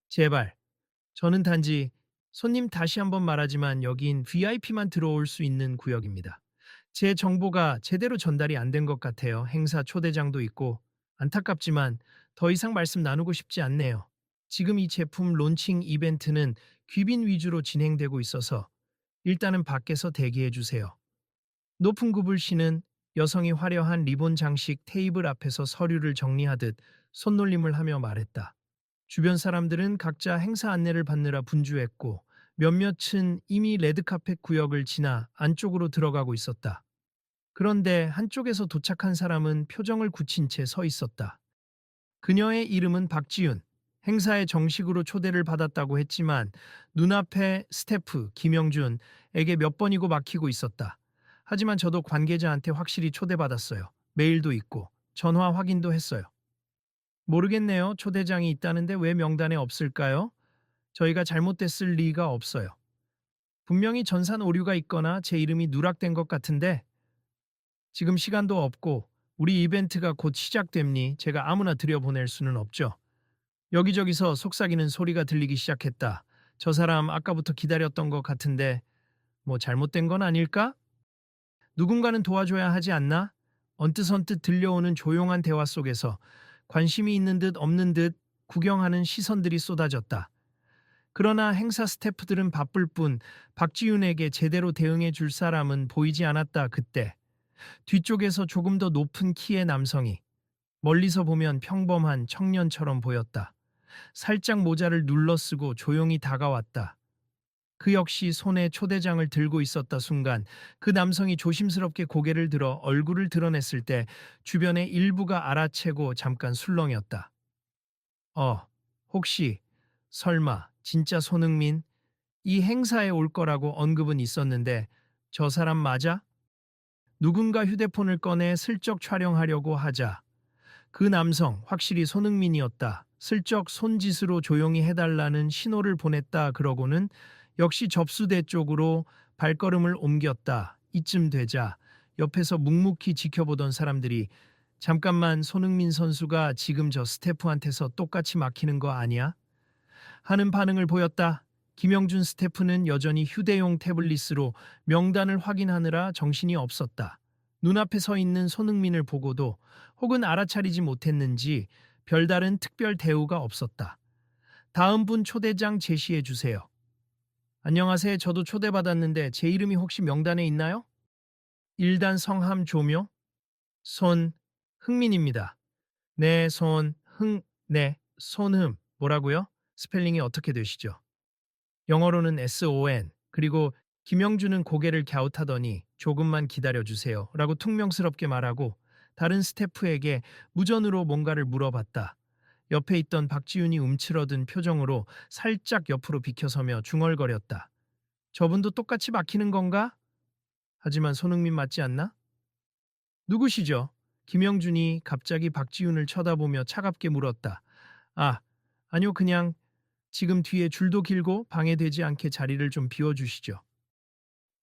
제발. 저는 단지 손님 다시 한번 말하지만 여긴 VIP만 들어올 수 있는 구역입니다. 제 정보가 제대로 전달이 안 된 것 같아요. 행사 초대장도 있고 안타깝지만 더 이상 말씀 나누고 싶지 않네요. 지금 이 제품 론칭 이벤트는 귀빈 위주로 진행되고 있어서 일단은 밖에서 대기해 주세요. 높은 굽을 신은 여성이 화려한 리본 장식 테이블 앞에서 서류를 정리하듯 손놀림을 하며 말했다. 주변 사람들은 각자 행사 안내를 받느라 분주했고 몇몇은 이미 레드카펫 구역을 지나 안쪽으로 들어가고 있었다. 그런데 한쪽에서 도착한 사람은 표정을 굳힌 채 서 있었다. 그녀의 이름은 박지윤. 행사에 정식으로 초대를 받았다고 했지만 눈앞에 스태프 김영준에게 몇 번이고 막히고 있었다. 하지만 저도 관계자한테 확실히 초대받았어요. 메일도 있고 전화 확인도 했어요. 모르겠네요. 초대장이 있다는데 왜 명단에 없을까요? 저희가 잘못됐을 리가 없어요. 분명히 전산 오류가 있거나 제 이름이 누락된 것 같은데 지금 시간도 없고 우리 이벤트가 곧 시작됨니 제가 아무나 들여보낼 수는 없죠. 여기저기서 속삭이는 소리가 들리기 시작했다. 저 사람 아까부터 기다렸던 것 같은데 뭐 잘못된 건 아닐까? 누군가는 도와줘야 하지 않나? 언뜻언뜻 들려오는 조용한 대화 속에서 관심이 있는 듯 없는 듯 구경하는 시선들이 쏟아졌다. 그러나 행사 스태프들은 바쁠 뿐 박지윤에게 제대로 대응해 줄 사람은 보이지 않았다. 그때 뒤쪽에서 조금 더 높은 키의 남성이 멀리서 보면 평범한 청년처럼 보였다. 살짝 모자를 눌러쓰고 조용히 다가왔다. 그 역시 손에 초대장을 들고 있었다. 순간 그 남성이 조심스럽게 고개를 들어 얼굴을 드러냈을 때 주변의 일부가 알아채고 잠깐 술렁였다. 혹시 설마 진짜 손흥민? 이 행사에 올 거라고 언급은 있었는데 저 사람 맞아? 누군가 휴대폰을 꺼내 슬쩍 촬영하려고 하자 그 남성 확실히 손흥민이었다. 슬쩍 손짓으로 조용히 해달라는 신호를 보냈다. 그러고는 역시 접수대 쪽으로 발걸음을 옮겼다. 이쯤 되자 옆에서 묵묵히 지켜보던 사람들이 잠깐만 손흥민 선수가 지금 저 스태프한테서 똑같이 막히는 거 아니야? 하는 반응을 보였다. 김영준 스태프는 여전히 휴대용 태블릿으로 명단을 확인하느라 정신이 없었다. 눈앞에 서 있는 손흥민을 보고도 혹은 알아차리지 못했는지 별다른 특별 대우가 없었다. 다음 분 초대장 제시해 주세요. 안녕하세요. 저도 초대받았는데 제 이름이 혹시 명단에 있나요? 일단 성함 조묘? 손흥민입니다. 네, 네, 손흠. 뭐라고요? 스펠링이 어떻게 되시죠? 영어로는 SON. 그리고 김영준은 고개를 갸웃하더니 조금만 기다려주세요. 라고 퉁명스럽게 말하고 다른 스태프에게 무전으로 뭔가를 물어봤다. 옆에 있던 박지윤이 움츠러든 표정으로 살짝 옆으로 비켜서며 중얼거렸다. 저분도 똑같이 막히는 건가? 하지만 손흥민 맞지 않나? 누구시죠? 김영준이 갑자기 박지윤을 쳐다보며 차갑게 물었다. 아, 아니요, 그냥 지금 뒤에 줄도 길고 방해되지 않게 자리를 좀 비워주시죠.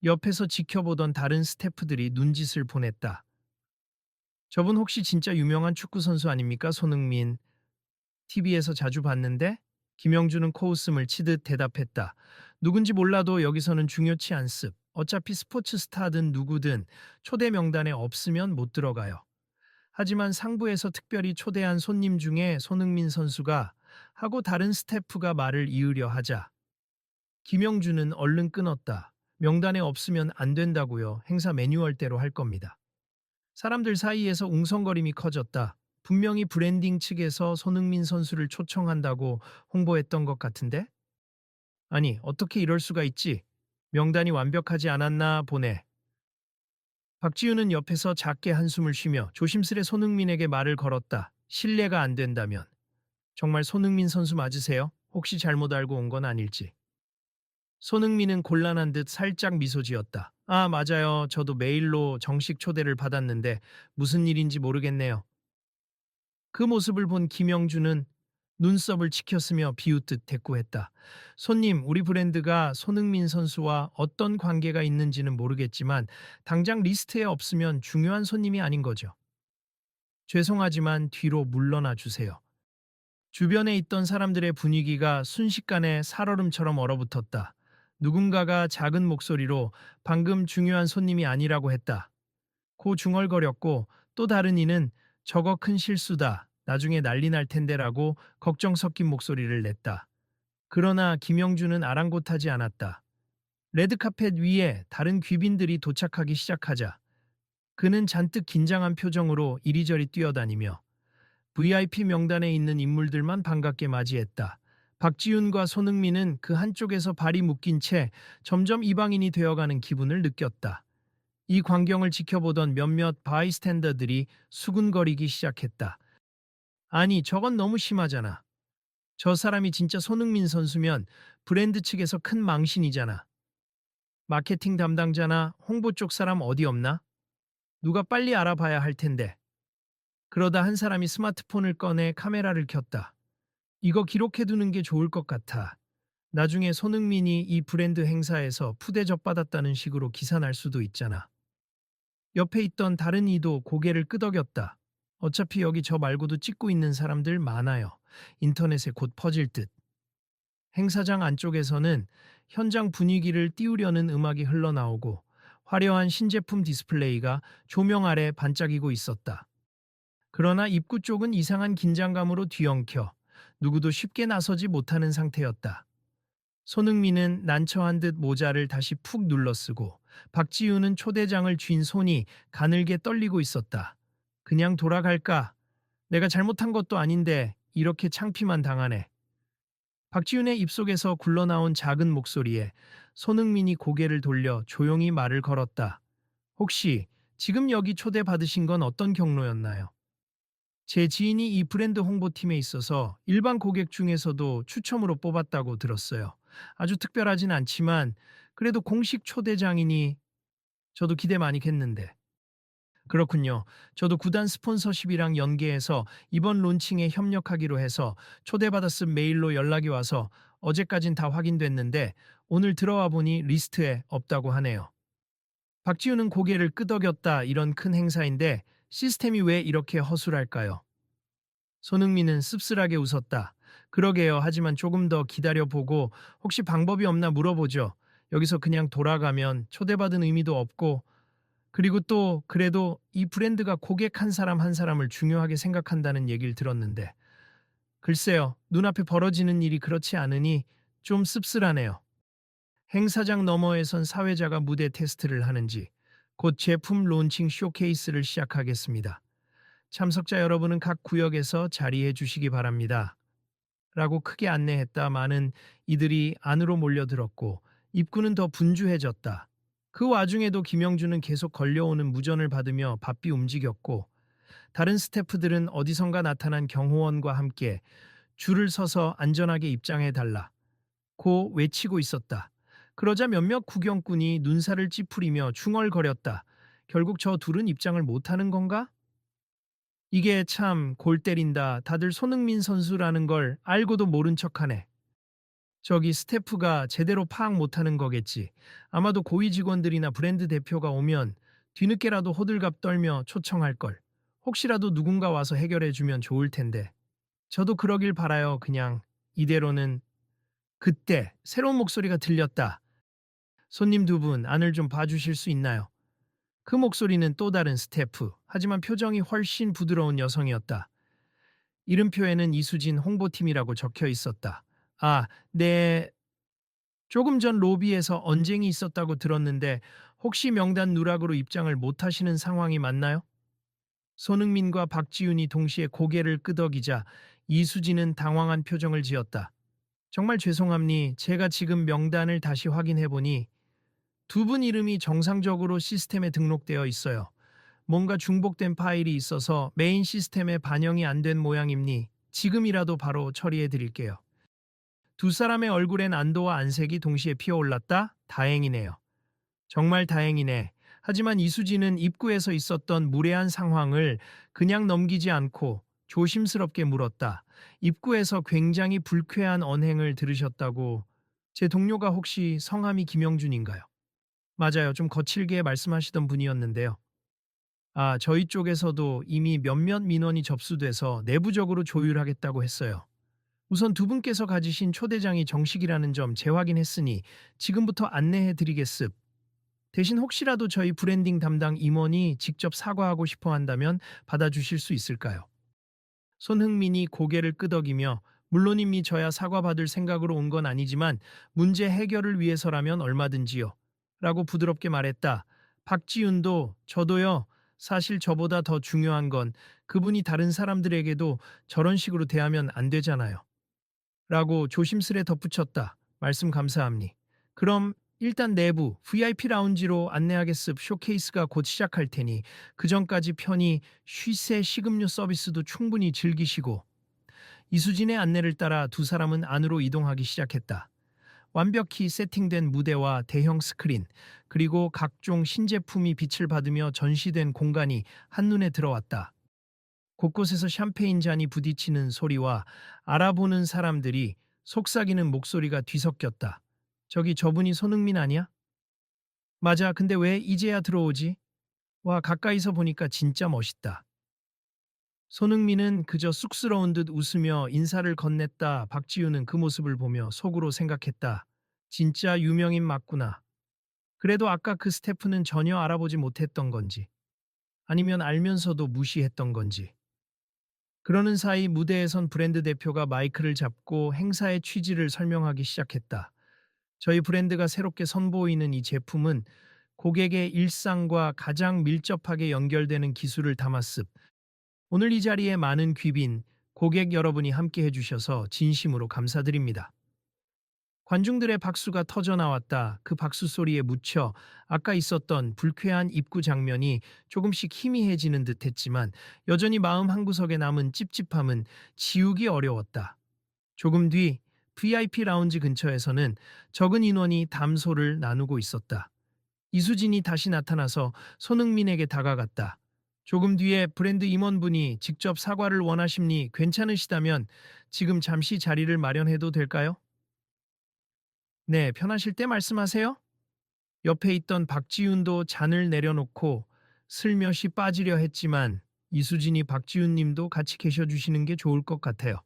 옆에서 지켜보던 다른 스태프들이 눈짓을 보냈다. 저분 혹시 진짜 유명한 축구선수 아닙니까? 손흥민. TV에서 자주 봤는데? 김영준은 코웃음을 치듯 대답했다. 누군지 몰라도 여기서는 중요치 않습. 어차피 스포츠 스타든 누구든 초대 명단에 없으면 못 들어가요. 하지만 상부에서 특별히 초대한 손님 중에 손흥민 선수가 하고 다른 스태프가 말을 이으려 하자 김영준은 얼른 끊었다. 명단에 없으면 안 된다고요. 행사 매뉴얼대로 할 겁니다. 사람들 사이에서 웅성거림이 커졌다. 분명히 브랜딩 측에서 손흥민 선수를 초청한다고 홍보했던 것 같은데? 아니, 어떻게 이럴 수가 있지? 명단이 완벽하지 않았나 보네. 박지윤은 옆에서 작게 한숨을 쉬며 조심스레 손흥민에게 말을 걸었다. 신뢰가 안 된다면. 정말 손흥민 선수 맞으세요? 혹시 잘못 알고 온 건 아닐지. 손흥민은 곤란한 듯 살짝 미소 지었다. 아, 맞아요. 저도 메일로 정식 초대를 받았는데 무슨 일인지 모르겠네요. 그 모습을 본 김영준은 눈썹을 치켰으며 비웃듯 대꾸했다. 손님, 우리 브랜드가 손흥민 선수와 어떤 관계가 있는지는 모르겠지만 당장 리스트에 없으면 중요한 손님이 아닌 거죠. 죄송하지만 뒤로 물러나 주세요. 주변에 있던 사람들의 분위기가 순식간에 살얼음처럼 얼어붙었다. 누군가가 작은 목소리로 방금 중요한 손님이 아니라고 했다. 고 중얼거렸고 또 다른 이는 저거 큰 실수다. 나중에 난리 날 텐데라고 걱정 섞인 목소리를 냈다. 그러나 김영준은 아랑곳하지 않았다. 레드카펫 위에 다른 귀빈들이 도착하기 시작하자 그는 잔뜩 긴장한 표정으로 이리저리 뛰어다니며 VIP 명단에 있는 인물들만 반갑게 맞이했다. 박지훈과 손흥민은 그 한쪽에서 발이 묶인 채 점점 이방인이 되어가는 기분을 느꼈다. 이 광경을 지켜보던 몇몇 바이스탠더들이 수군거리기 시작했다. 아니, 저건 너무 심하잖아. 저 사람이 진짜 손흥민 선수면 브랜드 측에서 큰 망신이잖아. 마케팅 담당자나 홍보 쪽 사람 어디 없나? 누가 빨리 알아봐야 할 텐데. 그러다 한 사람이 스마트폰을 꺼내 카메라를 켰다. 이거 기록해두는 게 좋을 것 같아. 나중에 손흥민이 이 브랜드 행사에서 푸대접 받았다는 식으로 기사 날 수도 있잖아. 옆에 있던 다른 이도 고개를 끄덕였다. 어차피 여기 저 말고도 찍고 있는 사람들 많아요. 인터넷에 곧 퍼질 듯. 행사장 안쪽에서는 현장 분위기를 띄우려는 음악이 흘러나오고 화려한 신제품 디스플레이가 조명 아래 반짝이고 있었다. 그러나 입구 쪽은 이상한 긴장감으로 뒤엉켜 누구도 쉽게 나서지 못하는 상태였다. 손흥민은 난처한 듯 모자를 다시 푹 눌러쓰고 박지우는 초대장을 쥔 손이 가늘게 떨리고 있었다. 그냥 돌아갈까? 내가 잘못한 것도 아닌데 이렇게 창피만 당하네. 박지훈의 입속에서 굴러나온 작은 목소리에 손흥민이 고개를 돌려 조용히 말을 걸었다. 혹시 지금 여기 초대받으신 건 어떤 경로였나요? 제 지인이 이 브랜드 홍보팀에 있어서 일반 고객 중에서도 추첨으로 뽑았다고 들었어요. 아주 특별하진 않지만 그래도 공식 초대장이니 저도 기대 많이 했는데. 그렇군요. 저도 구단 스폰서십이랑 연계해서 이번 론칭에 협력하기로 해서 초대받았음 메일로 연락이 와서 어제까진 다 확인됐는데 오늘 들어와 보니 리스트에 없다고 하네요. 박지우는 고개를 끄덕였다. 이런 큰 행사인데 시스템이 왜 이렇게 허술할까요? 손흥민은 씁쓸하게 웃었다. 그러게요. 하지만 조금 더 기다려보고 혹시 방법이 없나 물어보죠. 여기서 그냥 돌아가면 초대받은 의미도 없고 그리고 또 그래도 이 브랜드가 고객 한 사람 한 사람을 중요하게 생각한다는 얘기를 들었는데 글쎄요. 눈앞에 벌어지는 일이 그렇지 않으니 좀 씁쓸하네요. 행사장 너머에선 사회자가 무대 테스트를 하는지 곧 제품 론칭 쇼케이스를 시작하겠습니다. 참석자 여러분은 각 구역에서 자리해 주시기 바랍니다. 라고 크게 안내했다. 많은 이들이 안으로 몰려들었고 입구는 더 분주해졌다. 그 와중에도 김영준은 계속 걸려오는 무전을 받으며 바삐 움직였고 다른 스태프들은 어디선가 나타난 경호원과 함께 줄을 서서 안전하게 입장해 달라 고 외치고 있었다. 그러자 몇몇 구경꾼이 눈살을 찌푸리며 중얼거렸다. 결국 저 둘은 입장을 못하는 건가? 이게 참 골 때린다. 다들 손흥민 선수라는 걸 알고도 모른 척하네. 저기 스태프가 제대로 파악 못하는 거겠지. 아마도 고위 직원들이나 브랜드 대표가 오면 뒤늦게라도 호들갑 떨며 초청할 걸. 혹시라도 누군가 와서 해결해 주면 좋을 텐데. 저도 그러길 바라요. 그냥 이대로는. 그때 새로운 목소리가 들렸다. 손님 두 분 안을 좀 봐주실 수 있나요? 그 목소리는 또 다른 스태프. 하지만 표정이 훨씬 부드러운 여성이었다. 이름표에는 이수진 홍보팀이라고 적혀 있었다. 아, 네. 조금 전 로비에서 언쟁이 있었다고 들었는데 혹시 명단 누락으로 입장을 못 하시는 상황이 맞나요? 손흥민과 박지훈이 동시에 고개를 끄덕이자 이수진은 당황한 표정을 지었다. 정말 죄송합니. 제가 지금 명단을 다시 확인해 보니 두 분 이름이 정상적으로 시스템에 등록되어 있어요. 뭔가 중복된 파일이 있어서 메인 시스템에 반영이 안 된 모양입니. 지금이라도 바로 처리해 드릴게요. 두 사람의 얼굴엔 안도와 안색이 동시에 피어올랐다? 다행이네요. 정말 다행이네. 하지만 이수진은 입구에서 있었던 무례한 상황을 그냥 넘기지 않고 조심스럽게 물었다. 입구에서 굉장히 불쾌한 언행을 들으셨다고. 제 동료가 혹시 성함이 김영준인가요? 맞아요. 좀 거칠게 말씀하시던 분이었는데요. 아, 저희 쪽에서도 이미 몇몇 민원이 접수돼서 내부적으로 조율하겠다고 했어요. 우선 두 분께서 가지신 초대장이 정식이라는 점 재확인했으니 지금부터 안내해 드리겠습. 대신 혹시라도 저희 브랜딩 담당 임원이 직접 사과하고 싶어 한다면 받아주실 수 있을까요? 손흥민이 고개를 끄덕이며 물론임이 저야 사과받을 생각으로 온 건 아니지만 문제 해결을 위해서라면 얼마든지요. 라고 부드럽게 말했다. 박지윤도 저도요. 사실 저보다 더 중요한 건 그분이 다른 사람들에게도 저런 식으로 대하면 안 되잖아요. 라고 조심스레 덧붙였다. 말씀 감사합니. 그럼 일단 내부 VIP 라운지로 안내하겠습. 쇼케이스가 곧 시작할 테니 그 전까지 편히 쉬세 식음료 서비스도 충분히 즐기시고. 이수진의 안내를 따라 두 사람은 안으로 이동하기 시작했다. 완벽히 세팅된 무대와 대형 스크린, 그리고 각종 신제품이 빛을 받으며 전시된 공간이 한눈에 들어왔다. 곳곳에서 샴페인 잔이 부딪히는 소리와 알아보는 사람들이 속삭이는 목소리가 뒤섞였다. 저기 저분이 손흥민 아니야? 맞아, 근데 왜 이제야 들어오지? 와, 가까이서 보니까 진짜 멋있다. 손흥민은 그저 쑥스러운 듯 웃으며 인사를 건넸다. 박지우는 그 모습을 보며 속으로 생각했다. 진짜 유명인 맞구나. 그래도 아까 그 스태프는 전혀 알아보지 못했던 건지, 아니면 알면서도 무시했던 건지. 그러는 사이 무대에 선 브랜드 대표가 마이크를 잡고 행사의 취지를 설명하기 시작했다. 저희 브랜드가 새롭게 선보이는 이 제품은 고객의 일상과 가장 밀접하게 연결되는 기술을 담았습. 오늘 이 자리에 많은 귀빈, 고객 여러분이 함께 해주셔서 진심으로 감사드립니다. 관중들의 박수가 터져 나왔다. 그 박수 소리에 묻혀 아까 있었던 불쾌한 입구 장면이 조금씩 희미해지는 듯 했지만 여전히 마음 한구석에 남은 찝찝함은 지우기 어려웠다. 조금 뒤 VIP 라운지 근처에서는 적은 인원이 담소를 나누고 있었다. 이수진이 다시 나타나서 손흥민에게 다가갔다. 조금 뒤에 브랜드 임원분이 직접 사과를 원하십니 괜찮으시다면 지금 잠시 자리를 마련해도 될까요? 네, 편하실 때 말씀하세요. 옆에 있던 박지윤도 잔을 내려놓고 슬며시 빠지려 했지만 이수진이 박지윤 님도 같이 계셔 주시는 게 좋을 것 같아요.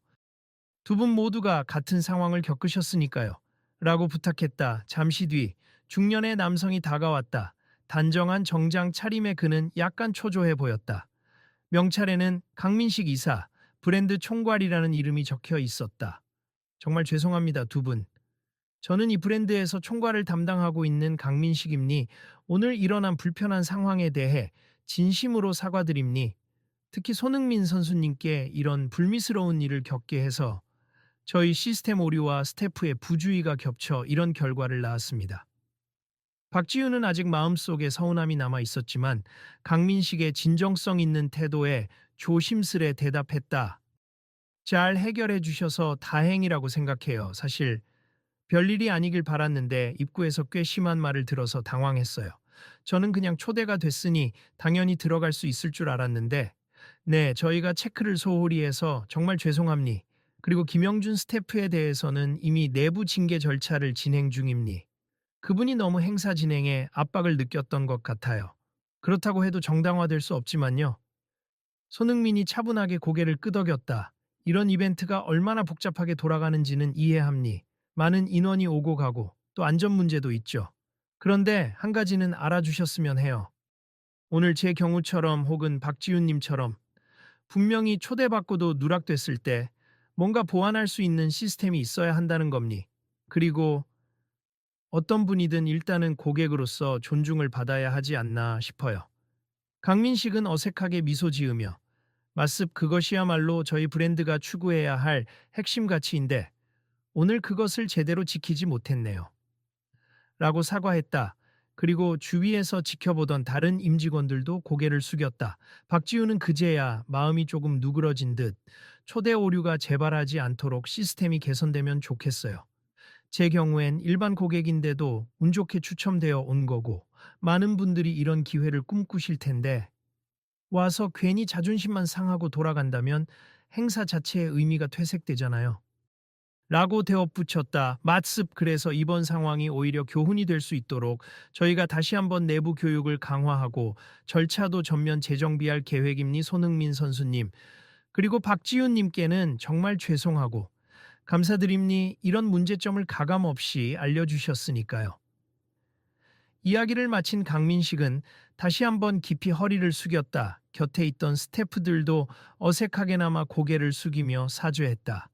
두 분 모두가 같은 상황을 겪으셨으니까요. 라고 부탁했다. 잠시 뒤 중년의 남성이 다가왔다. 단정한 정장 차림의 그는 약간 초조해 보였다. 명찰에는 강민식 이사, 브랜드 총괄이라는 이름이 적혀 있었다. 정말 죄송합니다, 두 분. 저는 이 브랜드에서 총괄을 담당하고 있는 강민식입니. 오늘 일어난 불편한 상황에 대해 진심으로 사과드립니. 특히 손흥민 선수님께 이런 불미스러운 일을 겪게 해서 저희 시스템 오류와 스태프의 부주의가 겹쳐 이런 결과를 낳았습니다. 박지우는 아직 마음속에 서운함이 남아 있었지만 강민식의 진정성 있는 태도에 조심스레 대답했다. 잘 해결해 주셔서 다행이라고 생각해요. 사실 별일이 아니길 바랐는데 입구에서 꽤 심한 말을 들어서 당황했어요. 저는 그냥 초대가 됐으니 당연히 들어갈 수 있을 줄 알았는데 네, 저희가 체크를 소홀히 해서 정말 죄송합니. 그리고 김영준 스태프에 대해서는 이미 내부 징계 절차를 진행 중입니. 그분이 너무 행사 진행에 압박을 느꼈던 것 같아요. 그렇다고 해도 정당화될 수 없지만요. 손흥민이 차분하게 고개를 끄덕였다. 이런 이벤트가 얼마나 복잡하게 돌아가는지는 이해합니. 많은 인원이 오고 가고 또 안전 문제도 있죠. 그런데 한 가지는 알아주셨으면 해요. 오늘 제 경우처럼 혹은 박지훈님처럼 분명히 초대받고도 누락됐을 때 뭔가 보완할 수 있는 시스템이 있어야 한다는 겁니. 그리고 어떤 분이든 일단은 고객으로서 존중을 받아야 하지 않나 싶어요. 강민식은 어색하게 미소 지으며 맞습 그것이야말로 저희 브랜드가 추구해야 할 핵심 가치인데 오늘 그것을 제대로 지키지 못했네요. 라고 사과했다. 그리고 주위에서 지켜보던 다른 임직원들도 고개를 숙였다. 박지우는 그제야 마음이 조금 누그러진 듯 초대 오류가 재발하지 않도록 시스템이 개선되면 좋겠어요. 제 경우엔 일반 고객인데도 운 좋게 추첨되어 온 거고 많은 분들이 이런 기회를 꿈꾸실 텐데 와서 괜히 자존심만 상하고 돌아간다면 행사 자체의 의미가 퇴색되잖아요. 라고 대엇붙였다. 맞습. 그래서 이번 상황이 오히려 교훈이 될 수 있도록 저희가 다시 한번 내부 교육을 강화하고 절차도 전면 재정비할 계획입니 손흥민 선수님. 그리고 박지훈 님께는 정말 죄송하고 감사드립니. 이런 문제점을 가감 없이 알려주셨으니까요. 이야기를 마친 강민식은 다시 한번 깊이 허리를 숙였다. 곁에 있던 스태프들도 어색하게나마 고개를 숙이며 사죄했다.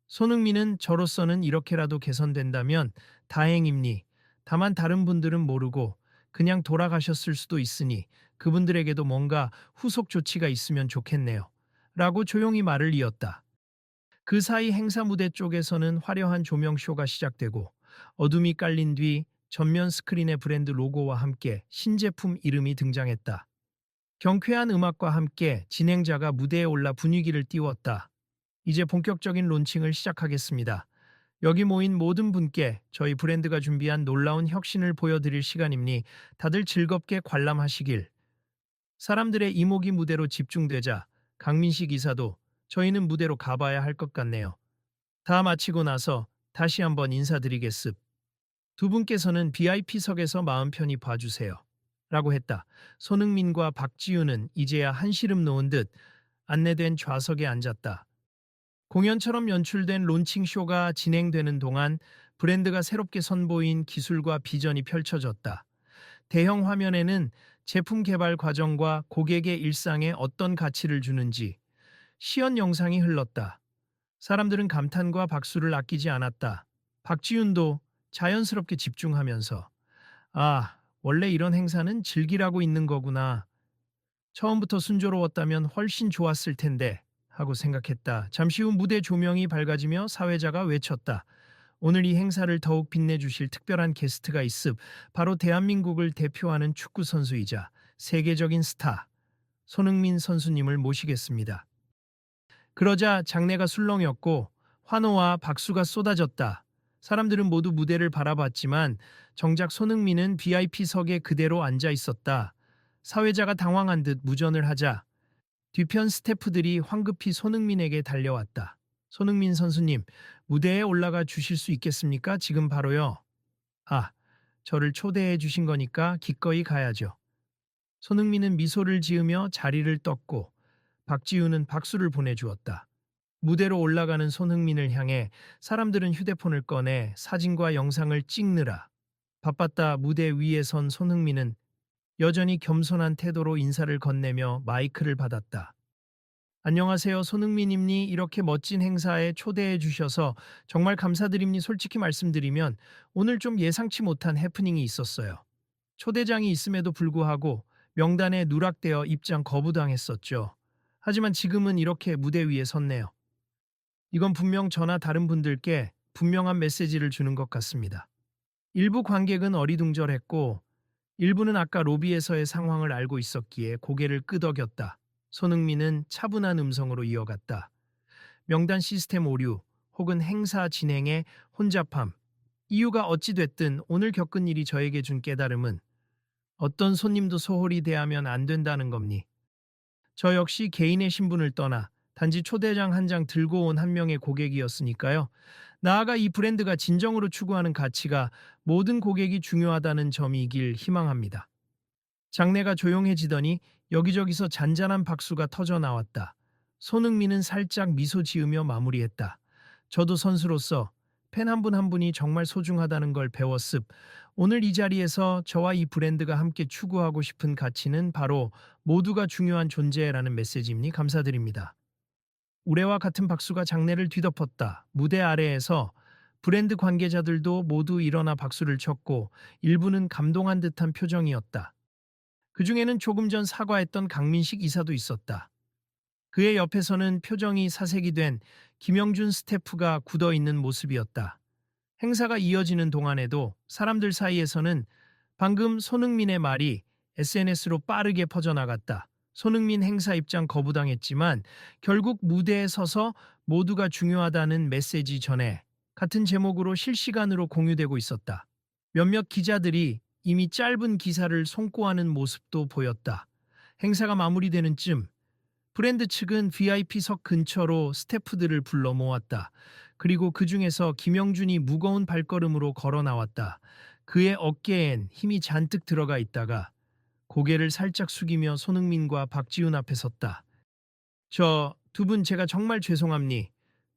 손흥민은 저로서는 이렇게라도 개선된다면 다행입니. 다만 다른 분들은 모르고 그냥 돌아가셨을 수도 있으니 그분들에게도 뭔가 후속 조치가 있으면 좋겠네요. 라고 조용히 말을 이었다. 그 사이 행사 무대 쪽에서는 화려한 조명쇼가 시작되고 어둠이 깔린 뒤 전면 스크린에 브랜드 로고와 함께 신제품 이름이 등장했다. 경쾌한 음악과 함께 진행자가 무대에 올라 분위기를 띄웠다. 이제 본격적인 론칭을 시작하겠습니다. 여기 모인 모든 분께 저희 브랜드가 준비한 놀라운 혁신을 보여드릴 시간이니 다들 즐겁게 관람하시길. 사람들의 이목이 무대로 집중되자 강민식 이사도 저희는 무대로 가봐야 할 것 같네요. 다 마치고 나서 다시 한번 인사드리겠습. 두 분께서는 VIP석에서 마음 편히 봐주세요. 라고 했다. 손흥민과 박지우는 이제야 한시름 놓은 듯 안내된 좌석에 앉았다. 공연처럼 연출된 론칭쇼가 진행되는 동안 브랜드가 새롭게 선보인 기술과 비전이 펼쳐졌다. 대형 화면에는 제품 개발 과정과 고객의 일상에 어떤 가치를 주는지 시연 영상이 흘렀다. 사람들은 감탄과 박수를 아끼지 않았다. 박지윤도 자연스럽게 집중하면서 아, 원래 이런 행사는 즐기라고 있는 거구나. 처음부터 순조로웠다면 훨씬 좋았을 텐데 하고 생각했다. 잠시 후 무대 조명이 밝아지며 사회자가 외쳤다. 오늘 이 행사를 더욱 빛내주실 특별한 게스트가 있습. 바로 대한민국을 대표하는 축구 선수이자 세계적인 스타 손흥민 선수님을 모시겠습니다. 그러자 장내가 술렁였고 환호와 박수가 쏟아졌다. 사람들은 모두 무대를 바라봤지만 정작 손흥민은 VIP석에 그대로 앉아 있었다. 사회자가 당황한 듯 무전을 하자 뒤편 스태프들이 황급히 손흥민에게 달려왔다. 손흥민 선수님, 무대에 올라가 주실 수 있겠습니까? 지금 바로요. 아, 저를 초대해 주신 거니까 기꺼이 가야죠. 손흥민은 미소를 지으며 자리를 떴고 박지우는 박수를 보내주었다. 무대로 올라가는 손흥민을 향해 사람들은 휴대폰을 꺼내 사진과 영상을 찍느라 바빴다. 무대 위에 선 손흥민은 여전히 겸손한 태도로 인사를 건네며 마이크를 받았다. 안녕하세요. 손흥민입니. 이렇게 멋진 행사에 초대해 주셔서 정말 감사드립니. 솔직히 말씀드리면 오늘 좀 예상치 못한 해프닝이 있었어요. 초대장이 있음에도 불구하고 명단에 누락되어 입장 거부당했었죠. 하지만 지금은 이렇게 무대 위에 섰네요. 이건 분명 저나 다른 분들께 분명한 메시지를 주는 것 같습니다. 일부 관객은 어리둥절했고 일부는 아까 로비에서의 상황을 알고 있었기에 고개를 끄덕였다. 손흥민은 차분한 음성으로 이어갔다. 명단 시스템 오류 혹은 행사 진행에 혼잡함. 이유가 어찌됐든 오늘 겪은 일이 저에게 준 깨달음은 어떤 손님도 소홀히 대하면 안 된다는 겁니. 저 역시 개인의 신분을 떠나 단지 초대장 한 장 들고 온 한 명의 고객이었으니까요. 나아가 이 브랜드가 진정으로 추구하는 가치가 모든 고객이 중요하다는 점이길 희망합니다. 장내가 조용해지더니 여기저기서 잔잔한 박수가 터져 나왔다. 손흥민은 살짝 미소 지으며 마무리했다. 저도 선수로서 팬 한 분 한 분이 정말 소중하다는 걸 배웠습. 오늘 이 자리에서 저와 이 브랜드가 함께 추구하고 싶은 가치는 바로 모두가 중요한 존재라는 메시지입니 감사드립니다. 우레와 같은 박수가 장내를 뒤덮었다. 무대 아래에서 브랜드 관계자들도 모두 일어나 박수를 쳤고 일부는 감동한 듯한 표정이었다. 그중에는 조금 전 사과했던 강민식 이사도 있었다. 그의 옆에서는 표정이 사색이 된 김영준 스태프가 굳어 있는 모습이었다. 행사가 이어지는 동안에도 사람들 사이에서는 방금 손흥민의 말이 SNS로 빠르게 퍼져나갔다. 손흥민 행사 입장 거부당했지만 결국 무대에 서서 모두가 중요하다는 메시지 전에 같은 제목으로 실시간으로 공유되고 있었다. 몇몇 기자들이 이미 짧은 기사를 송고하는 모습도 보였다. 행사가 마무리되는 쯤 브랜드 측은 VIP석 근처로 스태프들을 불러 모았다. 그리고 그 중에서 김영준이 무거운 발걸음으로 걸어 나왔다. 그의 어깨엔 힘이 잔뜩 들어가 있다가 고개를 살짝 숙이며 손흥민과 박지훈 앞에 섰다. 저 두 분 제가 정말 죄송합니.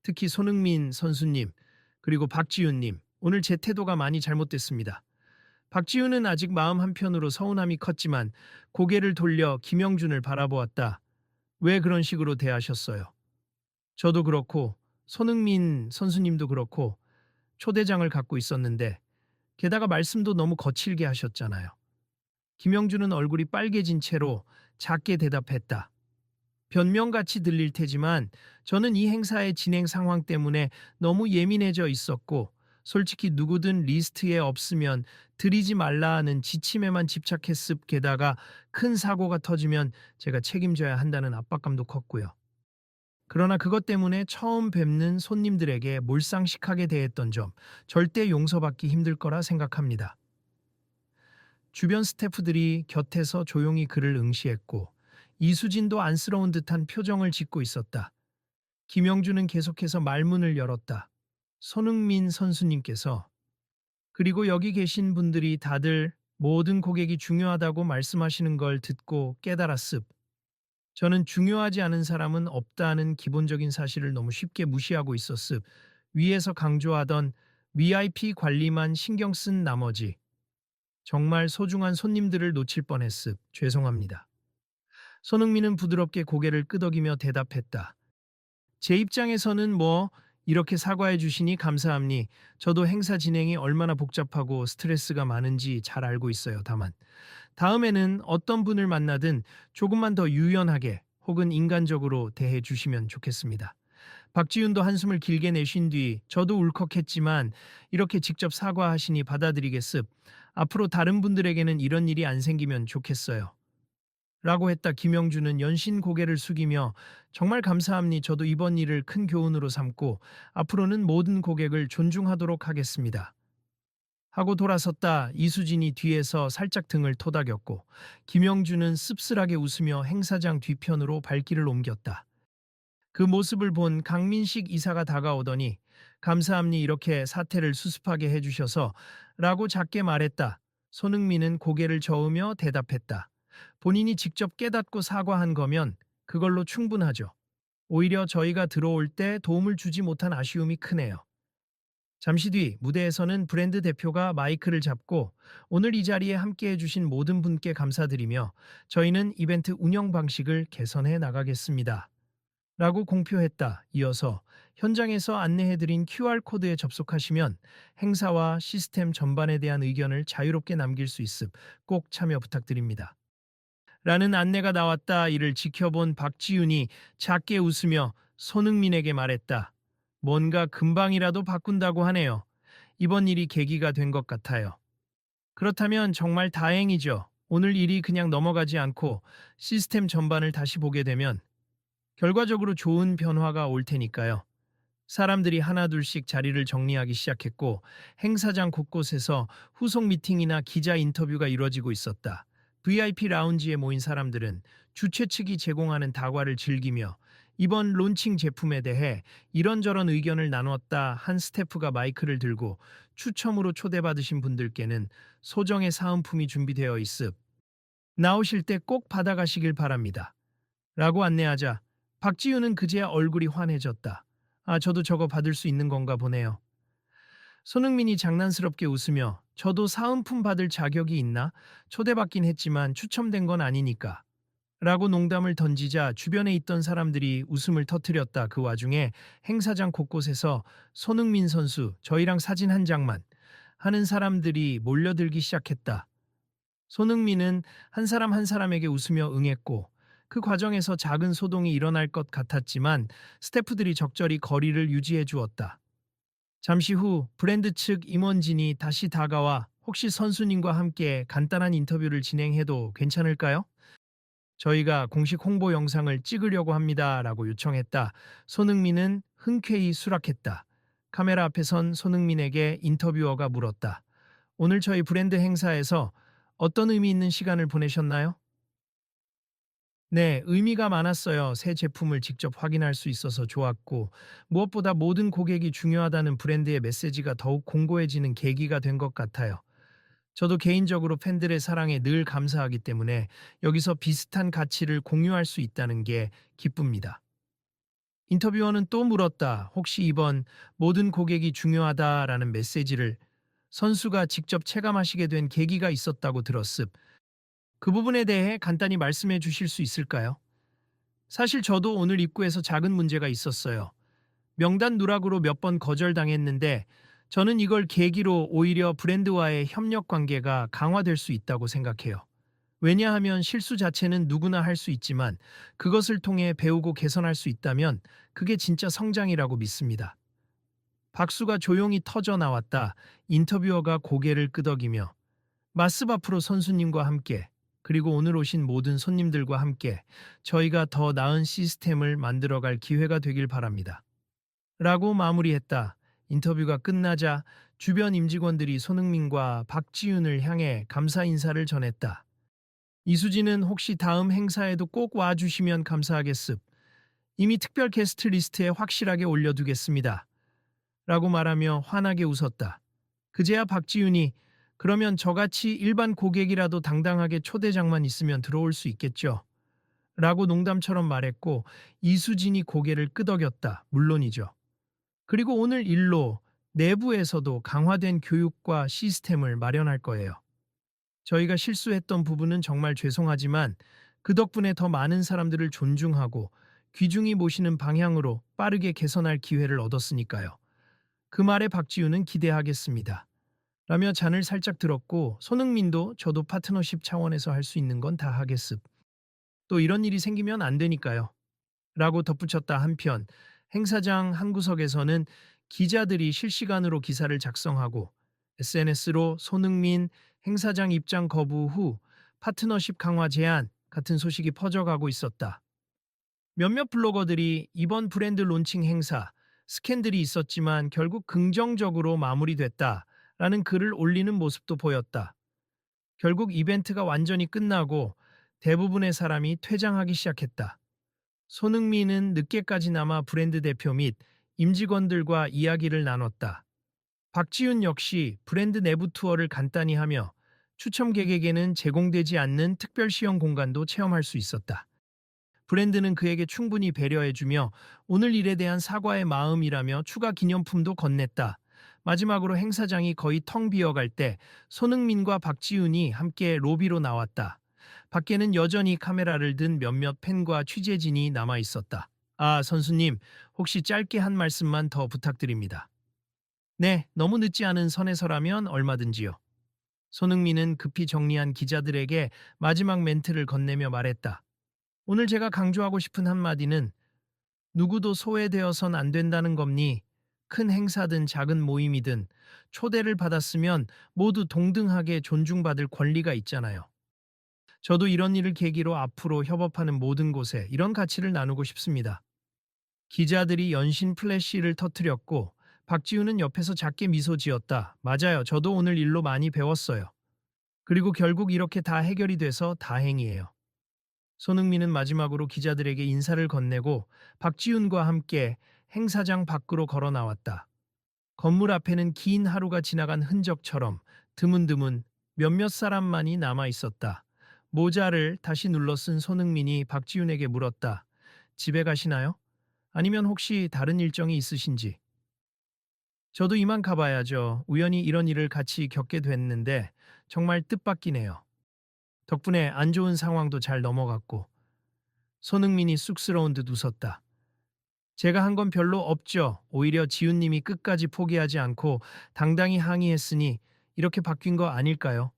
특히 손흥민 선수님, 그리고 박지훈님, 오늘 제 태도가 많이 잘못됐습니다. 박지훈은 아직 마음 한편으로 서운함이 컸지만 고개를 돌려 김영준을 바라보았다. 왜 그런 식으로 대하셨어요? 저도 그렇고 손흥민 선수님도 그렇고 초대장을 갖고 있었는데 게다가 말씀도 너무 거칠게 하셨잖아요. 김영준은 얼굴이 빨개진 채로 작게 대답했다. 변명같이 들릴 테지만 저는 이 행사의 진행 상황 때문에 너무 예민해져 있었고 솔직히 누구든 리스트에 없으면 드리지 말라 하는 지침에만 집착했습. 게다가 큰 사고가 터지면 제가 책임져야 한다는 압박감도 컸고요. 그러나 그것 때문에 처음 뵙는 손님들에게 몰상식하게 대했던 점 절대 용서받기 힘들 거라 생각합니다. 주변 스태프들이 곁에서 조용히 그를 응시했고 이수진도 안쓰러운 듯한 표정을 짓고 있었다. 김영준은 계속해서 말문을 열었다. 손흥민 선수님께서 그리고 여기 계신 분들이 다들 모든 고객이 중요하다고 말씀하시는 걸 듣고 깨달았습. 저는 중요하지 않은 사람은 없다는 기본적인 사실을 너무 쉽게 무시하고 있었습. 위에서 강조하던 VIP 관리만 신경 쓴 나머지 정말 소중한 손님들을 놓칠 뻔했습. 죄송합니다. 손흥민은 부드럽게 고개를 끄덕이며 대답했다. 제 입장에서는 뭐 이렇게 사과해 주시니 감사합니. 저도 행사 진행이 얼마나 복잡하고 스트레스가 많은지 잘 알고 있어요. 다만 다음에는 어떤 분을 만나든 조금만 더 유연하게 혹은 인간적으로 대해 주시면 좋겠습니다. 박지윤도 한숨을 길게 내쉰 뒤 저도 울컥했지만 이렇게 직접 사과하시니 받아들이겠습. 앞으로 다른 분들에게는 이런 일이 안 생기면 좋겠어요. 라고 했다. 김영준은 연신 고개를 숙이며 정말 감사합니. 저도 이번 일을 큰 교훈으로 삼고 앞으로는 모든 고객을 존중하도록 하겠습니다. 하고 돌아섰다. 이수진이 뒤에서 살짝 등을 토닥였고 김영준은 씁쓸하게 웃으며 행사장 뒤편으로 발길을 옮겼다. 그 모습을 본 강민식 이사가 다가오더니 감사합니. 이렇게 사태를 수습하게 해주셔서 라고 작게 말했다. 손흥민은 고개를 저으며 대답했다. 본인이 직접 깨닫고 사과한 거면 그걸로 충분하죠. 오히려 저희가 들어올 때 도움을 주지 못한 아쉬움이 크네요. 잠시 뒤 무대에서는 브랜드 대표가 마이크를 잡고 오늘 이 자리에 함께 해주신 모든 분께 감사드리며 저희는 이벤트 운영 방식을 개선해 나가겠습니다. 라고 공표했다. 이어서 현장에서 안내해드린 QR코드에 접속하시면 행사와 시스템 전반에 대한 의견을 자유롭게 남길 수 있음 꼭 참여 부탁드립니다. 라는 안내가 나왔다. 이를 지켜본 박지윤이 작게 웃으며 손흥민에게 말했다. 뭔가 금방이라도 바꾼다고 하네요. 이번 일이 계기가 된 것 같아요. 그렇다면 정말 다행이죠. 오늘 일이 그냥 넘어가지 않고 시스템 전반을 다시 보게 되면 결과적으로 좋은 변화가 올 테니까요. 사람들이 하나둘씩 자리를 정리하기 시작했고 행사장 곳곳에서 후속 미팅이나 기자 인터뷰가 이루어지고 있었다. VIP 라운지에 모인 사람들은 주최 측이 제공하는 다과를 즐기며 이번 론칭 제품에 대해 이런저런 의견을 나눴다. 한 스태프가 마이크를 들고 추첨으로 초대받으신 분들께는 소정의 사은품이 준비되어 있음. 나오실 때 꼭 받아가시길 바랍니다. 라고 안내하자 박지윤은 그제야 얼굴이 환해졌다. 아, 저도 저거 받을 수 있는 건가 보네요. 손흥민이 장난스럽게 웃으며 저도 사은품 받을 자격이 있나? 초대받긴 했지만 추첨된 건 아니니까. 라고 농담을 던지자 주변에 있던 사람들이 웃음을 터뜨렸다. 그 와중에 행사장 곳곳에서 손흥민 선수, 저희랑 사진 한 장만 하는 사람들이 몰려들기 시작했다. 손흥민은 한 사람 한 사람에게 웃으며 응했고 그 과정에서 작은 소동이 일어날 것 같았지만 스태프들이 적절히 거리를 유지해 주었다. 잠시 후 브랜드 측 임원진이 다시 다가와 혹시 선수님과 함께 간단한 인터뷰를 진행해도 괜찮을까요? 저희가 공식 홍보 영상을 찍으려고 합니다. 라고 요청했다. 손흥민은 흔쾌히 수락했다. 카메라 앞에 선 손흥민에게 인터뷰어가 물었다. 오늘 저희 브랜드 행사에서 어떤 의미 있는 시간을 보내셨나요? 네, 의미가 많았어요. 새 제품을 직접 확인할 수 있어서 좋았고, 무엇보다 모든 고객이 중요하다는 브랜드의 메시지가 더욱 공고해지는 계기가 된 것 같아요. 저도 개인적으로 팬들의 사랑에 늘 감사하기 때문에 여기서 비슷한 가치를 공유할 수 있다는 게 기쁩니다. 인터뷰어는 또 물었다. 혹시 이번 모든 고객이 중요하다라는 메시지를 선수가 직접 체감하시게 된 계기가 있었다고 들었습. 그 부분에 대해 간단히 말씀해 주실 수 있을까요? 사실 저도 오늘 입구에서 작은 문제가 있었어요. 명단 누락으로 몇 번 거절당했는데 저는 이걸 계기로 오히려 브랜드와의 협력 관계가 강화될 수 있다고 생각해요. 왜냐하면 실수 자체는 누구나 할 수 있지만 그것을 통해 배우고 개선할 수 있다면 그게 진짜 성장이라고 믿습니다. 박수가 조용히 터져 나왔다. 인터뷰어가 고개를 끄덕이며 마스바 프로 선수님과 함께 그리고 오늘 오신 모든 손님들과 함께 저희가 더 나은 시스템을 만들어갈 기회가 되길 바랍니다. 라고 마무리했다. 인터뷰가 끝나자 주변 임직원들이 손흥민과 박지윤을 향해 감사 인사를 전했다. 이수진은 혹시 다음 행사에도 꼭 와주시면 감사하겠습. 이미 특별 게스트 리스트에 확실하게 올려두겠습니다. 라고 말하며 환하게 웃었다. 그제야 박지윤이 그러면 저같이 일반 고객이라도 당당하게 초대장만 있으면 들어올 수 있겠죠. 라고 농담처럼 말했고 이수진이 고개를 끄덕였다. 물론이죠. 그리고 오늘 일로 내부에서도 강화된 교육과 시스템을 마련할 거예요. 저희가 실수했던 부분은 정말 죄송하지만 그 덕분에 더 많은 사람들을 존중하고 귀중히 모시는 방향으로 빠르게 개선할 기회를 얻었으니까요. 그 말에 박지우는 기대하겠습니다. 라며 잔을 살짝 들었고 손흥민도 저도 파트너십 차원에서 할 수 있는 건 다 하겠습. 또 이런 일이 생기면 안 되니까요. 라고 덧붙였다. 한편 행사장 한 구석에서는 기자들이 실시간으로 기사를 작성하고 SNS로 손흥민 행사장 입장 거부 후 파트너십 강화 제안 같은 소식이 퍼져가고 있었다. 몇몇 블로거들이 이번 브랜드 론칭 행사 스캔들이 있었지만 결국 긍정적으로 마무리됐다라는 글을 올리는 모습도 보였다. 결국 이벤트가 완전히 끝나고 대부분의 사람이 퇴장하기 시작했다. 손흥민은 늦게까지 남아 브랜드 대표 및 임직원들과 이야기를 나눴다. 박지훈 역시 브랜드 내부 투어를 간단히 하며 추첨객에게는 제공되지 않는 특별 시연 공간도 체험할 수 있었다. 브랜드는 그에게 충분히 배려해주며 오늘 일에 대한 사과의 마음이라며 추가 기념품도 건넸다. 마지막으로 행사장이 거의 텅 비어갈 때 손흥민과 박지훈이 함께 로비로 나왔다. 밖에는 여전히 카메라를 든 몇몇 팬과 취재진이 남아 있었다. 아, 선수님, 혹시 짧게 한 말씀만 더 부탁드립니다. 네, 너무 늦지 않은 선에서라면 얼마든지요. 손흥민은 급히 정리한 기자들에게 마지막 멘트를 건네며 말했다. 오늘 제가 강조하고 싶은 한마디는 누구도 소외되어선 안 된다는 겁니. 큰 행사든 작은 모임이든 초대를 받았으면 모두 동등하게 존중받을 권리가 있잖아요. 저도 이런 일을 계기로 앞으로 협업하는 모든 곳에 이런 가치를 나누고 싶습니다. 기자들이 연신 플래시를 터뜨렸고 박지우는 옆에서 작게 미소 지었다. 맞아요. 저도 오늘 일로 많이 배웠어요. 그리고 결국 이렇게 다 해결이 돼서 다행이에요. 손흥민은 마지막으로 기자들에게 인사를 건네고 박지훈과 함께 행사장 밖으로 걸어 나왔다. 건물 앞에는 긴 하루가 지나간 흔적처럼 드문드문 몇몇 사람만이 남아 있었다. 모자를 다시 눌러 쓴 손흥민이 박지훈에게 물었다. 집에 가시나요? 아니면 혹시 다른 일정이 있으신지? 저도 이만 가봐야죠. 우연히 이런 일을 같이 겪게 됐는데 정말 뜻밖이네요. 덕분에 안 좋은 상황도 잘 넘어갔고 손흥민이 쑥스러운 듯 웃었다. 제가 한 건 별로 없죠. 오히려 지훈님이 끝까지 포기하지 않고 당당히 항의했으니 이렇게 바뀐 거 아닐까요?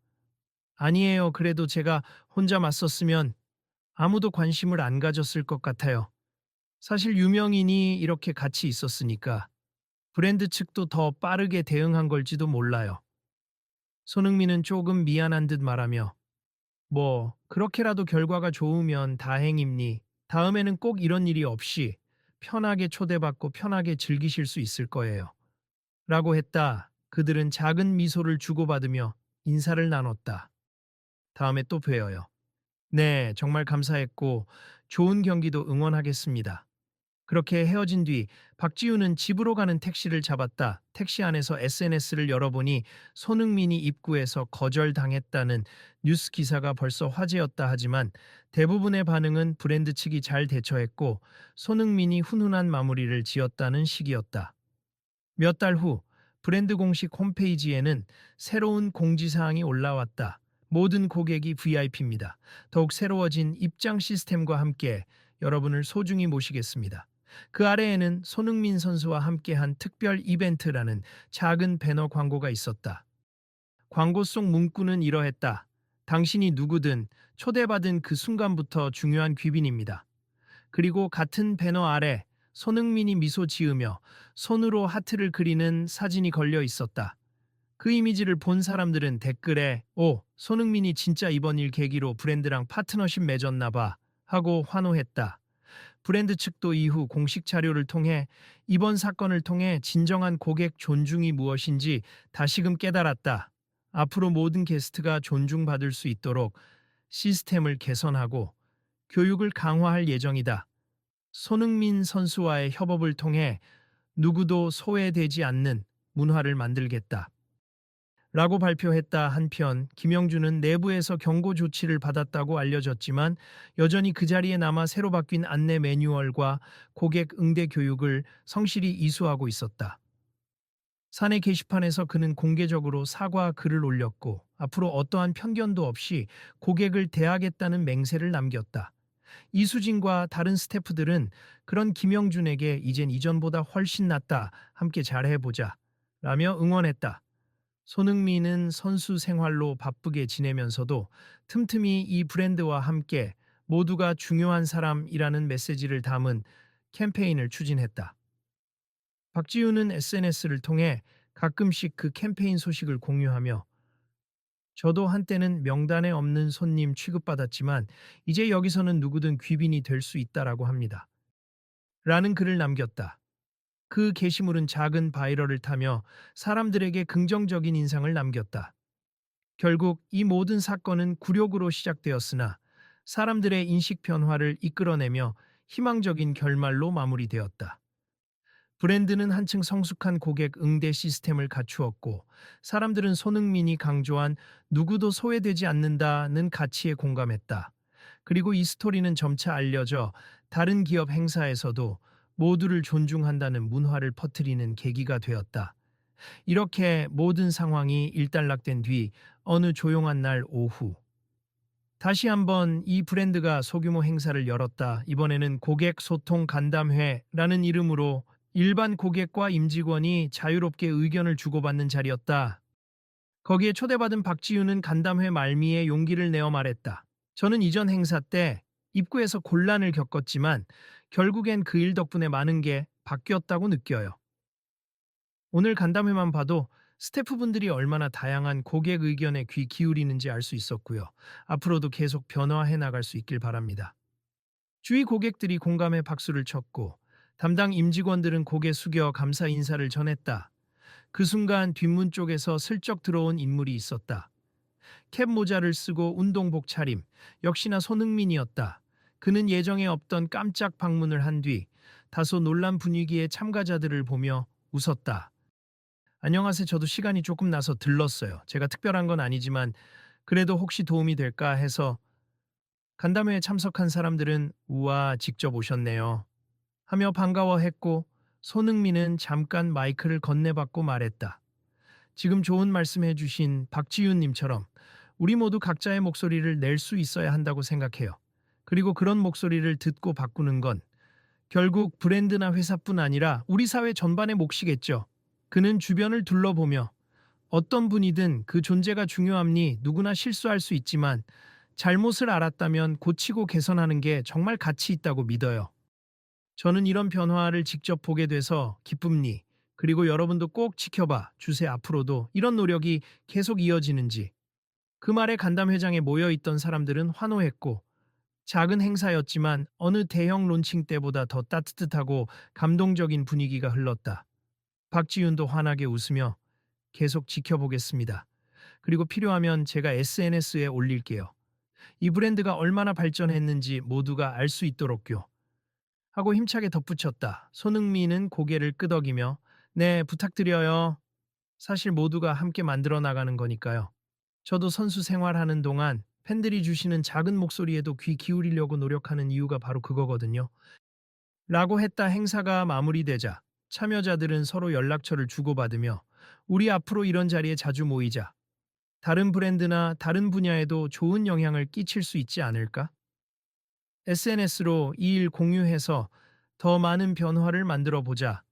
아니에요. 그래도 제가 혼자 맞섰으면 아무도 관심을 안 가졌을 것 같아요. 사실 유명인이 이렇게 같이 있었으니까 브랜드 측도 더 빠르게 대응한 걸지도 몰라요. 손흥민은 조금 미안한 듯 말하며 뭐 그렇게라도 결과가 좋으면 다행입니. 다음에는 꼭 이런 일이 없이 편하게 초대받고 편하게 즐기실 수 있을 거예요. 라고 했다. 그들은 작은 미소를 주고받으며 인사를 나눴다. 다음에 또 봬요. 네, 정말 감사했고 좋은 경기도 응원하겠습니다. 그렇게 헤어진 뒤 박지우는 집으로 가는 택시를 잡았다. 택시 안에서 SNS를 열어보니 손흥민이 입구에서 거절당했다는 뉴스 기사가 벌써 화제였다 하지만 대부분의 반응은 브랜드 측이 잘 대처했고 손흥민이 훈훈한 마무리를 지었다는 식이었다. 몇 달 후 브랜드 공식 홈페이지에는 새로운 공지사항이 올라왔다. 모든 고객이 VIP입니다. 더욱 새로워진 입장 시스템과 함께 여러분을 소중히 모시겠습니다. 그 아래에는 손흥민 선수와 함께한 특별 이벤트라는 작은 배너 광고가 있었다. 광고 속 문구는 이러했다. 당신이 누구든 초대받은 그 순간부터 중요한 귀빈입니다. 그리고 같은 배너 아래 손흥민이 미소 지으며 손으로 하트를 그리는 사진이 걸려 있었다. 그 이미지를 본 사람들은 댓글에 오, 손흥민이 진짜 이번 일 계기로 브랜드랑 파트너십 맺었나 봐 하고 환호했다. 브랜드 측도 이후 공식 자료를 통해 이번 사건을 통해 진정한 고객 존중이 무엇인지 다시금 깨달았다. 앞으로 모든 게스트가 존중받을 수 있도록 시스템을 개선하고 교육을 강화할 예정이다. 손흥민 선수와의 협업을 통해 누구도 소외되지 않는 문화를 만들겠다. 라고 발표했다. 한편 김영준은 내부에서 경고 조치를 받았다고 알려졌지만 여전히 그 자리에 남아 새로 바뀐 안내 매뉴얼과 고객 응대 교육을 성실히 이수하고 있었다. 사내 게시판에서 그는 공개적으로 사과 글을 올렸고 앞으로 어떠한 편견도 없이 고객을 대하겠다는 맹세를 남겼다. 이수진과 다른 스태프들은 그런 김영준에게 이젠 이전보다 훨씬 낫다. 함께 잘해보자. 라며 응원했다. 손흥민은 선수 생활로 바쁘게 지내면서도 틈틈이 이 브랜드와 함께 모두가 중요한 사람이라는 메시지를 담은 캠페인을 추진했다. 박지우는 SNS를 통해 가끔씩 그 캠페인 소식을 공유하며 저도 한때는 명단에 없는 손님 취급받았지만 이제 여기서는 누구든 귀빈이 될 수 있다라고 합니다. 라는 글을 남겼다. 그 게시물은 작은 바이럴을 타며 사람들에게 긍정적인 인상을 남겼다. 결국 이 모든 사건은 굴욕으로 시작되었으나 사람들의 인식 변화를 이끌어내며 희망적인 결말로 마무리되었다. 브랜드는 한층 성숙한 고객 응대 시스템을 갖추었고 사람들은 손흥민이 강조한 누구도 소외되지 않는다는 가치에 공감했다. 그리고 이 스토리는 점차 알려져 다른 기업 행사에서도 모두를 존중한다는 문화를 퍼뜨리는 계기가 되었다. 이렇게 모든 상황이 일단락된 뒤 어느 조용한 날 오후 다시 한번 이 브랜드가 소규모 행사를 열었다. 이번에는 고객 소통 간담회라는 이름으로 일반 고객과 임직원이 자유롭게 의견을 주고받는 자리였다. 거기에 초대받은 박지우는 간담회 말미에 용기를 내어 말했다. 저는 이전 행사 때 입구에서 곤란을 겪었지만 결국엔 그 일 덕분에 많은 게 바뀌었다고 느껴요. 오늘 간담회만 봐도 스태프분들이 얼마나 다양한 고객 의견에 귀 기울이는지 알 수 있었고요. 앞으로도 계속 변화해 나갈 수 있길 바랍니다. 주위 고객들이 공감해 박수를 쳤고 담당 임직원들은 고개 숙여 감사 인사를 전했다. 그 순간 뒷문 쪽에서 슬쩍 들어온 인물이 있었다. 캡 모자를 쓰고 운동복 차림, 역시나 손흥민이었다. 그는 예정에 없던 깜짝 방문을 한 뒤 다소 놀란 분위기의 참가자들을 보며 웃었다. 안녕하세요. 저도 시간이 조금 나서 들렀어요. 제가 특별한 건 아니지만 그래도 혹시 도움이 될까 해서 간담회에 참석한 사람들은 우와, 직접 오셨네요. 하며 반가워했고 손흥민은 잠깐 마이크를 건네받고 말했다. 지금 좋은 말씀해 주신 박지윤님처럼 우리 모두 각자의 목소리를 낼 수 있어야 한다고 생각해요. 그리고 그런 목소리를 듣고 바꾸는 건 결국 브랜드나 회사뿐 아니라 우리 사회 전반의 몫이겠죠. 그는 주변을 둘러보며 어떤 분이든 그 존재가 중요함니 누구나 실수할 수 있지만 잘못을 알았다면 고치고 개선하는 게 정말 가치 있다고 믿어요. 저는 이런 변화를 직접 보게 돼서 기쁨니. 그리고 여러분도 꼭 지켜봐 주세요. 앞으로도 이런 노력이 계속 이어지는지. 그 말에 간담회장에 모여있던 사람들은 환호했고 작은 행사였지만 어느 대형 론칭 때보다 더 따뜻하고 감동적인 분위기가 흘렀다. 박지윤도 환하게 웃으며 계속 지켜보겠습니다. 그리고 필요하면 제가 SNS에 올릴게요. 이 브랜드가 얼마나 발전했는지 모두가 알 수 있도록요. 하고 힘차게 덧붙였다. 손흥민은 고개를 끄덕이며 네, 부탁드려요. 사실 모두가 함께 만들어 나가는 거니까요. 저도 선수 생활하는 동안 팬들이 주시는 작은 목소리에도 귀 기울이려고 노력하는 이유가 바로 그거거든요. 라고 했다. 행사가 마무리되자 참여자들은 서로 연락처를 주고받으며 우리 앞으로 이런 자리에 자주 모이자. 다른 브랜드나 다른 분야에도 좋은 영향을 끼칠 수 있지 않을까? SNS로 이 일 공유해서 더 많은 변화를 만들어 보자.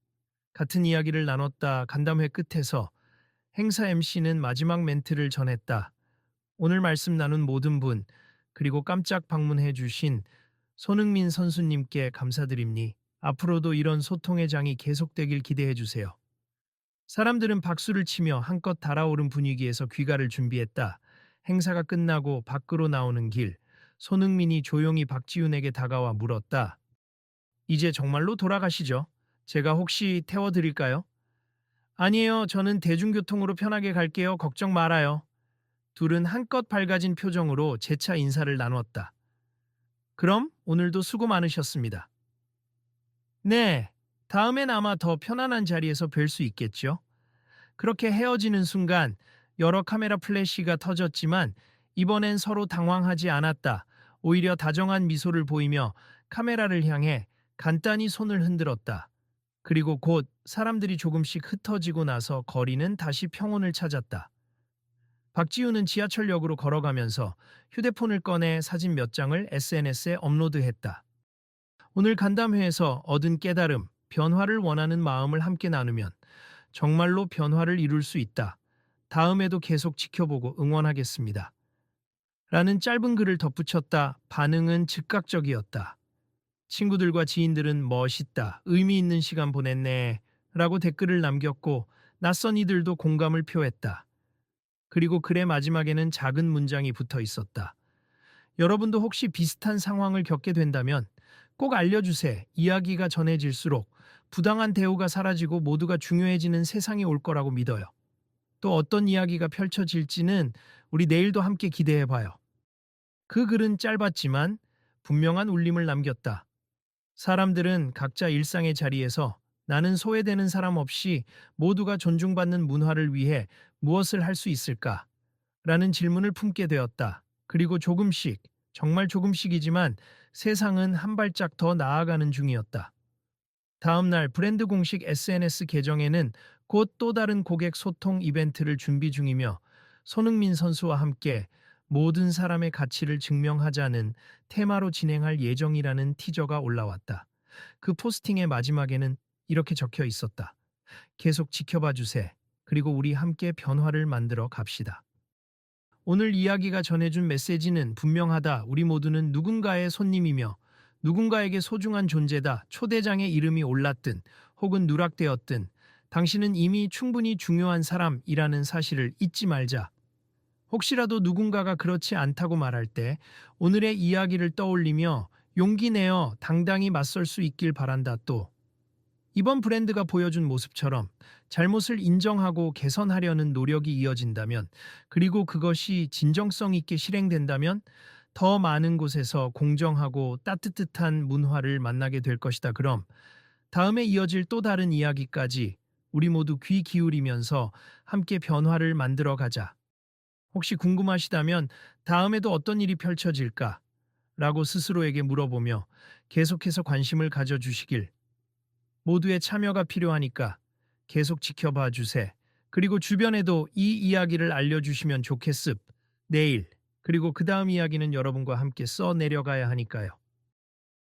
같은 이야기를 나눴다. 간담회 끝에서 행사 MC는 마지막 멘트를 전했다. 오늘 말씀 나눈 모든 분, 그리고 깜짝 방문해 주신 손흥민 선수님께 감사드립니. 앞으로도 이런 소통의 장이 계속되길 기대해 주세요. 사람들은 박수를 치며 한껏 달아오른 분위기에서 귀가를 준비했다. 행사가 끝나고 밖으로 나오는 길, 손흥민이 조용히 박지훈에게 다가와 물었다. 이제 정말로 돌아가시죠? 제가 혹시 태워드릴까요? 아니에요. 저는 대중교통으로 편하게 갈게요. 걱정 말아요. 둘은 한껏 밝아진 표정으로 재차 인사를 나눴다. 그럼 오늘도 수고 많으셨습니다. 네, 다음엔 아마 더 편안한 자리에서 뵐 수 있겠죠? 그렇게 헤어지는 순간 여러 카메라 플래시가 터졌지만 이번엔 서로 당황하지 않았다. 오히려 다정한 미소를 보이며 카메라를 향해 간단히 손을 흔들었다. 그리고 곧 사람들이 조금씩 흩어지고 나서 거리는 다시 평온을 찾았다. 박지우는 지하철역으로 걸어가면서 휴대폰을 꺼내 사진 몇 장을 SNS에 업로드했다. 오늘 간담회에서 얻은 깨달음, 변화를 원하는 마음을 함께 나누면 정말로 변화를 이룰 수 있다. 다음에도 계속 지켜보고 응원하겠습니다. 라는 짧은 글을 덧붙였다. 반응은 즉각적이었다. 친구들과 지인들은 멋있다, 의미 있는 시간 보냈네 라고 댓글을 남겼고 낯선 이들도 공감을 표했다. 그리고 글의 마지막에는 작은 문장이 붙어 있었다. 여러분도 혹시 비슷한 상황을 겪게 된다면 꼭 알려주세요. 이야기가 전해질수록 부당한 대우가 사라지고 모두가 중요해지는 세상이 올 거라고 믿어요. 또 어떤 이야기가 펼쳐질지는 우리 내일도 함께 기대해봐요. 그 글은 짧았지만 분명한 울림을 남겼다. 사람들은 각자 일상의 자리에서 나는 소외되는 사람 없이 모두가 존중받는 문화를 위해 무엇을 할 수 있을까? 라는 질문을 품게 되었다. 그리고 조금씩, 정말 조금씩이지만 세상은 한 발짝 더 나아가는 중이었다. 다음 날 브랜드 공식 SNS 계정에는 곧 또 다른 고객 소통 이벤트를 준비 중이며 손흥민 선수와 함께 모든 사람의 가치를 증명하자는 테마로 진행할 예정이라는 티저가 올라왔다. 그 포스팅의 마지막에는 이렇게 적혀 있었다. 계속 지켜봐 주세. 그리고 우리 함께 변화를 만들어 갑시다. 오늘 이야기가 전해준 메시지는 분명하다. 우리 모두는 누군가의 손님이며 누군가에게 소중한 존재다. 초대장의 이름이 올랐든 혹은 누락되었든 당신은 이미 충분히 중요한 사람이라는 사실을 잊지 말자. 혹시라도 누군가가 그렇지 않다고 말할 때 오늘의 이야기를 떠올리며 용기 내어 당당히 맞설 수 있길 바란다. 또 이번 브랜드가 보여준 모습처럼 잘못을 인정하고 개선하려는 노력이 이어진다면, 그리고 그것이 진정성 있게 실행된다면 더 많은 곳에서 공정하고 따뜻한 문화를 만나게 될 것이다. 그럼 다음에 이어질 또 다른 이야기까지 우리 모두 귀 기울이면서 함께 변화를 만들어 가자. 혹시 궁금하시다면 다음에도 어떤 일이 펼쳐질까? 라고 스스로에게 물어보며 계속해서 관심을 가져주시길. 모두의 참여가 필요하니까 계속 지켜봐 주세. 그리고 주변에도 이 이야기를 알려주시면 좋겠습. 내일, 그리고 그 다음 이야기는 여러분과 함께 써 내려가야 하니까요.